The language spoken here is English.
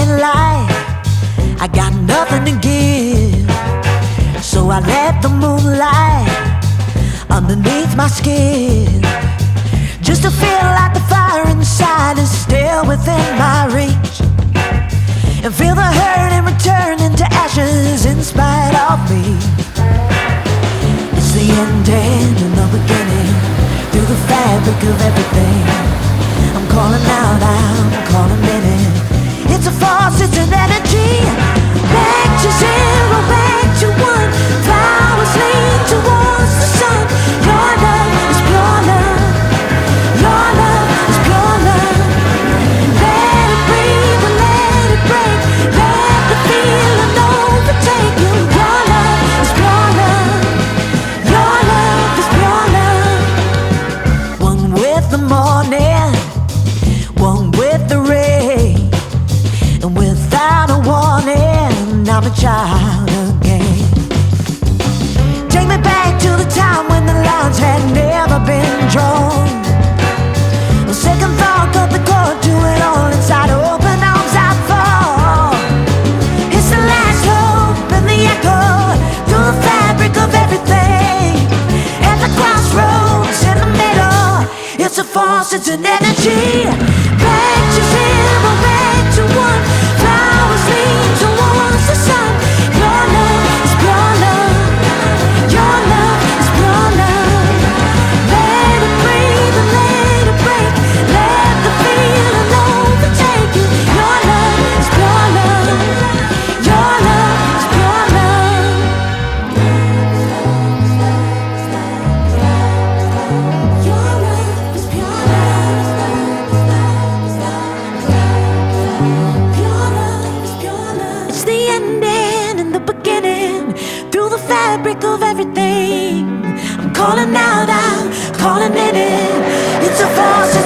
shining light. I got nothing to give, so I let the moonlight underneath my skin, just to feel like the fire inside is still within my reach, and feel the hurt and return into ashes in spite of me. It's the ending and the beginning, through the fabric of everything. I'm calling out, I'm calling in. It's a force, it's an energy. Back to zero, back to one. Flowers lean towards the sun. Your love is pure love. Your love is pure love. Let it breathe and let it break. Let the feeling overtake you. Your love is pure love. Your love is pure love. One with the morning, one with the rain, and without a warning, I'm a child again. Take me back to the time when the lines had never been drawn. A second thought cut the cord to it all. Inside open arms I fall. It's the last hope and the echo through the fabric of everything. At the crossroads in the middle, it's a force, it's an energy. Back to zero, back to one. Flowers lean towards the sun. Your love is pure love. Your love is pure love. Let it breathe and let it break. Let the feeling overtake you. Your love is pure love. Your love is pure love. Your love is pure love. It's the ending and the beginning, through the fabric of everything. I'm calling out, I'm calling it in. It's a force.